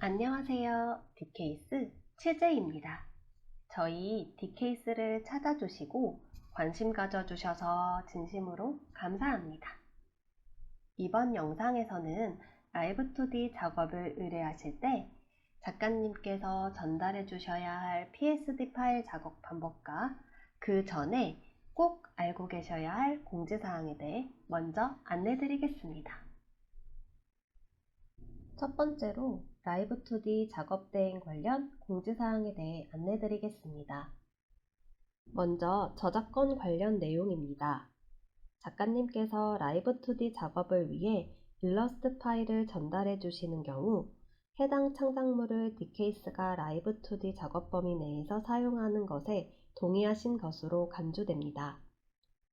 안녕하세요. 디케이스 최재입니다. 저희 디케이스를 찾아주시고 관심 가져주셔서 진심으로 감사합니다. 이번 영상에서는 라이브2D 작업을 의뢰하실 때 작가님께서 전달해 주셔야 할 PSD 파일 작업 방법과 그 전에 꼭 알고 계셔야 할 공지사항에 대해 먼저 안내 드리겠습니다. 첫 번째로 라이브2D 작업 대행 관련 공지사항에 대해 안내 드리겠습니다. 먼저 저작권 관련 내용입니다. 작가님께서 라이브2D 작업을 위해 일러스트 파일을 전달해 주시는 경우 해당 창작물을 디케이스가 라이브2D 작업 범위 내에서 사용하는 것에 동의하신 것으로 간주됩니다.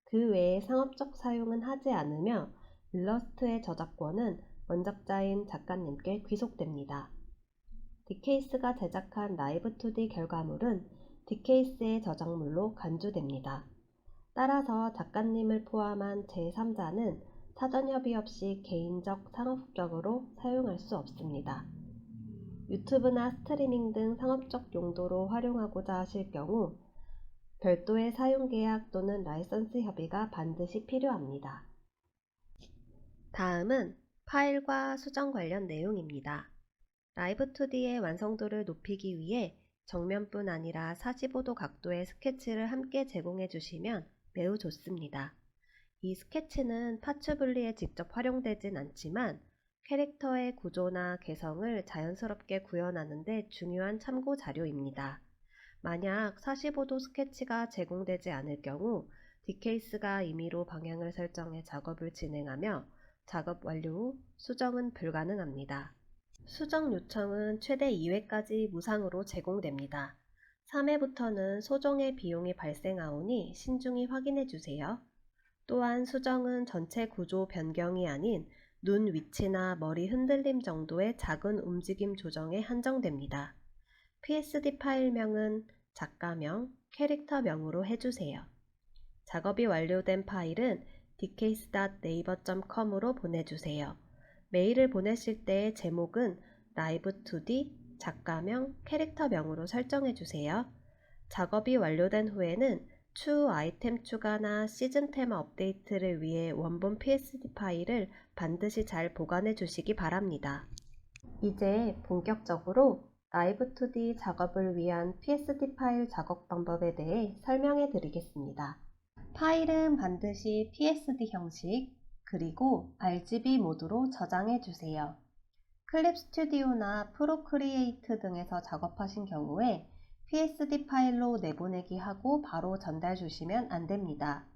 그 외에 상업적 사용은 하지 않으며 일러스트의 저작권은 원작자인 작가님께 귀속됩니다. 디케이스가 제작한 라이브2D 결과물은 디케이스의 저작물로 간주됩니다. 따라서 작가님을 포함한 제3자는 사전 협의 없이 개인적 상업적으로 사용할 수 없습니다. 유튜브나 스트리밍 등 상업적 용도로 활용하고자 하실 경우 별도의 사용 계약 또는 라이선스 협의가 반드시 필요합니다. 다음은 파일과 수정 관련 내용입니다. 라이브2D의 완성도를 높이기 위해 정면뿐 아니라 45도 각도의 스케치를 함께 제공해 주시면 매우 좋습니다. 이 스케치는 파츠 분리에 직접 활용되진 않지만 캐릭터의 구조나 개성을 자연스럽게 구현하는 데 중요한 참고 자료입니다. 만약 45도 스케치가 제공되지 않을 경우 디케이스가 임의로 방향을 설정해 작업을 진행하며 작업 완료 후 수정은 불가능합니다. 수정 요청은 최대 2회까지 무상으로 제공됩니다. 3회부터는 소정의 비용이 발생하오니 신중히 확인해 주세요. 또한 수정은 전체 구조 변경이 아닌 눈 위치나 머리 흔들림 정도의 작은 움직임 조정에 한정됩니다. PSD 파일명은 작가명, 캐릭터명으로 해주세요. 작업이 완료된 파일은 dcase.naver.com으로 보내주세요. 메일을 보내실 때 제목은 라이브2D, 작가명, 캐릭터명으로 설정해주세요. 작업이 완료된 후에는 추후 아이템 추가나 시즌 테마 업데이트를 위해 원본 PSD 파일을 반드시 잘 보관해 주시기 바랍니다. 이제 본격적으로 라이브2D 작업을 위한 PSD 파일 작업 방법에 대해 설명해 드리겠습니다. 파일은 반드시 PSD 형식, 그리고 RGB 모드로 저장해 주세요. 클립 스튜디오나 프로크리에이트 등에서 작업하신 경우에 PSD 파일로 내보내기 하고 바로 전달 주시면 안됩니다.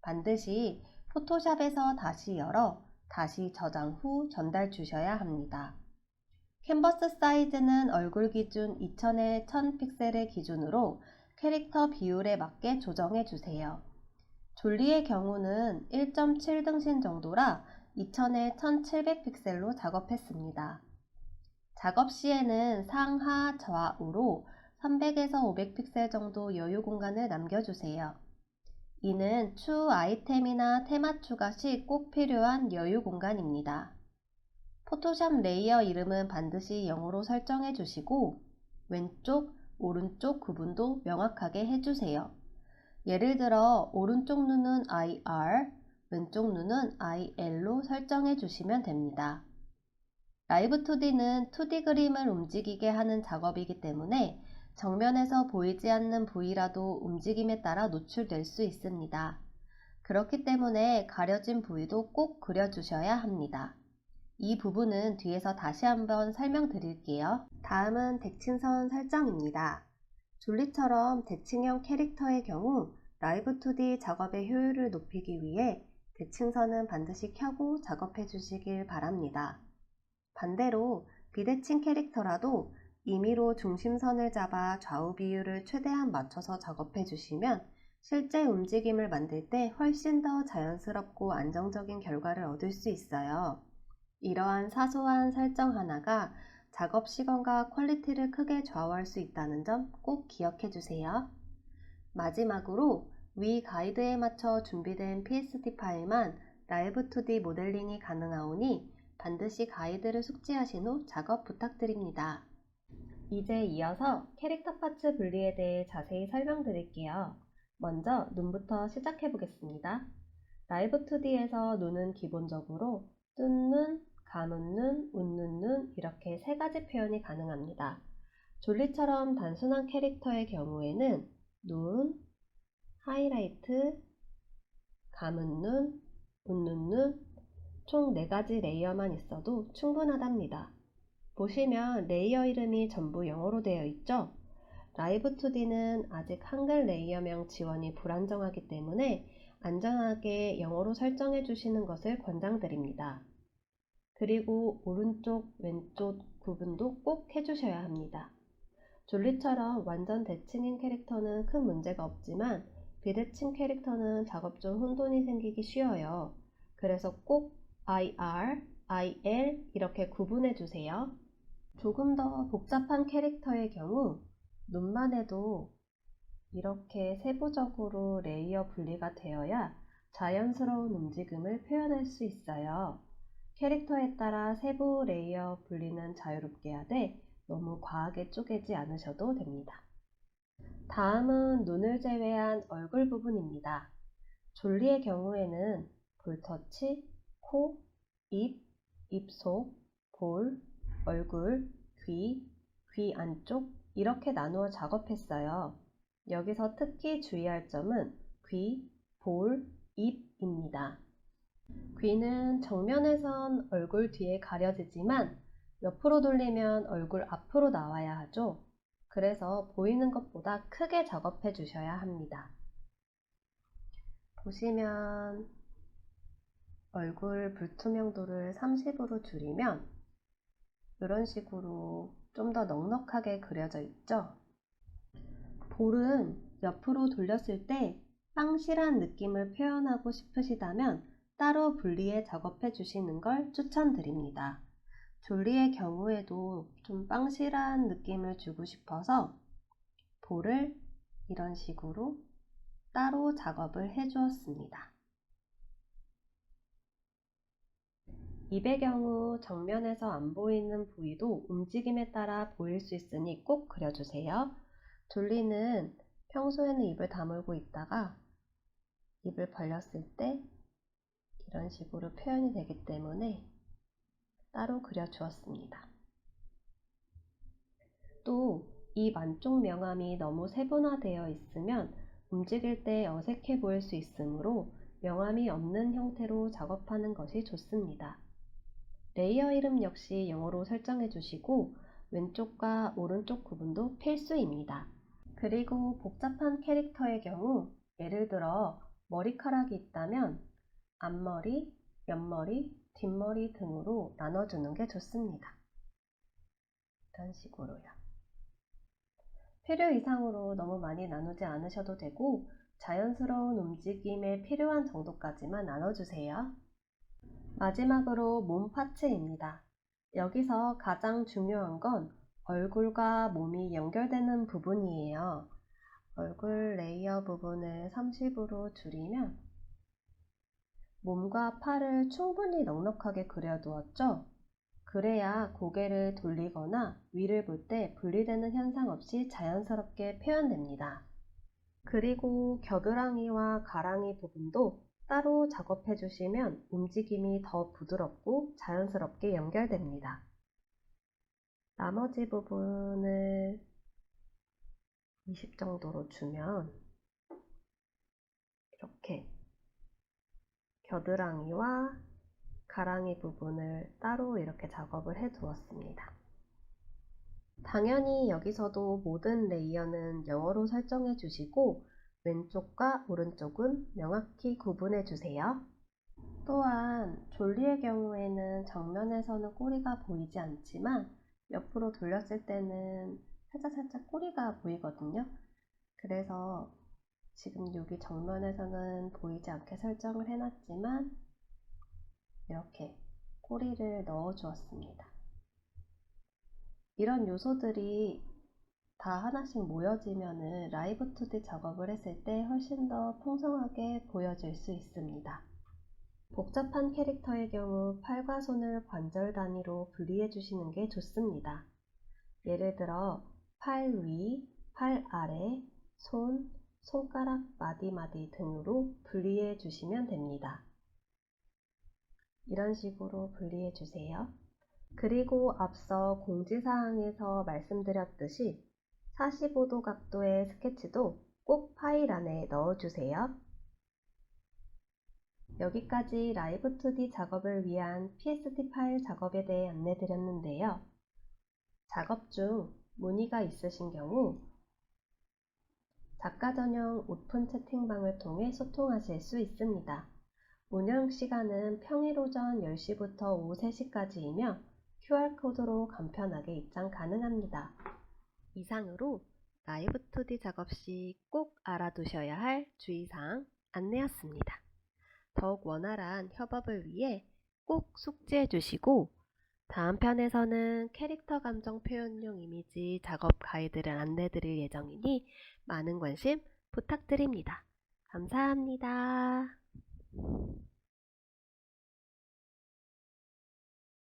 반드시 포토샵에서 다시 열어 다시 저장 후 전달 주셔야 합니다. 캔버스 사이즈는 얼굴 기준 2000에 1000픽셀을 기준으로 캐릭터 비율에 맞게 조정해 주세요. 졸리의 경우는 1.7 등신 정도라 2000에 1700픽셀로 작업했습니다. 작업 시에는 상하 좌우로 300에서 500픽셀 정도 여유 공간을 남겨주세요. 이는 추후 아이템이나 테마 추가 시 꼭 필요한 여유 공간입니다. 포토샵 레이어 이름은 반드시 0으로 설정해 주시고 왼쪽, 오른쪽 구분도 명확하게 해주세요. 예를 들어 오른쪽 눈은 IR, 왼쪽 눈은 IL로 설정해 주시면 됩니다. 라이브2D는 2D 그림을 움직이게 하는 작업이기 때문에 정면에서 보이지 않는 부위라도 움직임에 따라 노출될 수 있습니다. 그렇기 때문에 가려진 부위도 꼭 그려주셔야 합니다. 이 부분은 뒤에서 다시 한번 설명드릴게요. 다음은 대칭선 설정입니다. 졸리처럼 대칭형 캐릭터의 경우 라이브2D 작업의 효율을 높이기 위해 대칭선은 반드시 켜고 작업해 주시길 바랍니다. 반대로 비대칭 캐릭터라도 임의로 중심선을 잡아 좌우 비율을 최대한 맞춰서 작업해 주시면 실제 움직임을 만들 때 훨씬 더 자연스럽고 안정적인 결과를 얻을 수 있어요. 이러한 사소한 설정 하나가 작업 시간과 퀄리티를 크게 좌우할 수 있다는 점 꼭 기억해 주세요. 마지막으로 위 가이드에 맞춰 준비된 PSD 파일만 라이브2D 모델링이 가능하오니 반드시 가이드를 숙지하신 후 작업 부탁드립니다. 이제 이어서 캐릭터 파츠 분리에 대해 자세히 설명드릴게요. 먼저 눈부터 시작해 보겠습니다. 라이브 2D에서 눈은 기본적으로 뜬 눈, 감은 눈, 웃는 눈 이렇게 세 가지 표현이 가능합니다. 졸리처럼 단순한 캐릭터의 경우에는 눈, 하이라이트, 감은 눈, 웃는 눈, 총 4가지 레이어만 있어도 충분하답니다. 보시면 레이어 이름이 전부 영어로 되어 있죠? 라이브 2D는 아직 한글 레이어명 지원이 불안정하기 때문에 안전하게 영어로 설정해 주시는 것을 권장드립니다. 그리고 오른쪽, 왼쪽 구분도 꼭 해주셔야 합니다. 졸리처럼 완전 대칭인 캐릭터는 큰 문제가 없지만 비대칭 캐릭터는 작업 중 혼돈이 생기기 쉬워요. 그래서 꼭 IR, IL 이렇게 구분해 주세요. 조금 더 복잡한 캐릭터의 경우 눈만 해도 이렇게 세부적으로 레이어 분리가 되어야 자연스러운 움직임을 표현할 수 있어요. 캐릭터에 따라 세부 레이어 분리는 자유롭게 하되 너무 과하게 쪼개지 않으셔도 됩니다. 다음은 눈을 제외한 얼굴 부분입니다. 졸리의 경우에는 볼터치, 코, 입, 입속, 볼, 얼굴, 귀 안쪽 이렇게 나누어 작업했어요. 여기서 특히 주의할 점은 귀, 볼, 입입니다. 귀는 정면에선 얼굴 뒤에 가려지지만 옆으로 돌리면 얼굴 앞으로 나와야 하죠. 그래서 보이는 것보다 크게 작업해 주셔야 합니다. 보시면 얼굴 불투명도를 30으로 줄이면 이런 식으로 좀 더 넉넉하게 그려져 있죠. 볼은 옆으로 돌렸을 때 빵실한 느낌을 표현하고 싶으시다면 따로 분리해 작업해 주시는 걸 추천드립니다. 졸리의 경우에도 좀 빵실한 느낌을 주고 싶어서 볼을 이런 식으로 따로 작업을 해 주었습니다. 입의 경우 정면에서 안 보이는 부위도 움직임에 따라 보일 수 있으니 꼭 그려주세요. 졸리는 평소에는 입을 다물고 있다가 입을 벌렸을 때 이런 식으로 표현이 되기 때문에 따로 그려주었습니다. 또 입 안쪽 명암이 너무 세분화되어 있으면 움직일 때 어색해 보일 수 있으므로 명암이 없는 형태로 작업하는 것이 좋습니다. 레이어 이름 역시 영어로 설정해 주시고 왼쪽과 오른쪽 구분도 필수입니다. 그리고 복잡한 캐릭터의 경우 예를 들어 머리카락이 있다면 앞머리, 옆머리, 뒷머리 등으로 나눠주는 게 좋습니다. 이런 식으로요. 필요 이상으로 너무 많이 나누지 않으셔도 되고 자연스러운 움직임에 필요한 정도까지만 나눠주세요. 마지막으로 몸 파츠입니다. 여기서 가장 중요한 건 얼굴과 몸이 연결되는 부분이에요. 얼굴 레이어 부분을 30으로 줄이면 몸과 팔을 충분히 넉넉하게 그려두었죠? 그래야 고개를 돌리거나 위를 볼 때 분리되는 현상 없이 자연스럽게 표현됩니다. 그리고 겨드랑이와 가랑이 부분도 따로 작업해 주시면 움직임이 더 부드럽고 자연스럽게 연결됩니다. 나머지 부분을 20 정도로 주면 이렇게 겨드랑이와 가랑이 부분을 따로 이렇게 작업을 해 두었습니다. 당연히 여기서도 모든 레이어는 영어로 설정해 주시고 왼쪽과 오른쪽은 명확히 구분해 주세요. 또한 졸리의 경우에는 정면에서는 꼬리가 보이지 않지만 옆으로 돌렸을 때는 살짝 꼬리가 보이거든요. 그래서 지금 여기 정면에서는 보이지 않게 설정을 해놨지만 이렇게 꼬리를 넣어 주었습니다. 이런 요소들이 다 하나씩 모여지면 라이브 2D 작업을 했을 때 훨씬 더 풍성하게 보여질 수 있습니다. 복잡한 캐릭터의 경우 팔과 손을 관절 단위로 분리해 주시는 게 좋습니다. 예를 들어 팔 위, 팔 아래, 손, 손가락 마디마디 등으로 분리해 주시면 됩니다. 이런 식으로 분리해 주세요. 그리고 앞서 공지사항에서 말씀드렸듯이 45도 각도의 스케치도 꼭 파일 안에 넣어주세요. 여기까지 라이브 2D 작업을 위한 PSD 파일 작업에 대해 안내드렸는데요. 작업 중 문의가 있으신 경우 작가 전용 오픈 채팅방을 통해 소통하실 수 있습니다. 운영 시간은 평일 오전 10시부터 오후 3시까지이며 QR코드로 간편하게 입장 가능합니다. 이상으로 라이브 2D 작업 시 꼭 알아두셔야 할 주의사항 안내였습니다. 더욱 원활한 협업을 위해 꼭 숙지해 주시고 다음 편에서는 캐릭터 감정 표현용 이미지 작업 가이드를 안내 드릴 예정이니 많은 관심 부탁드립니다. 감사합니다.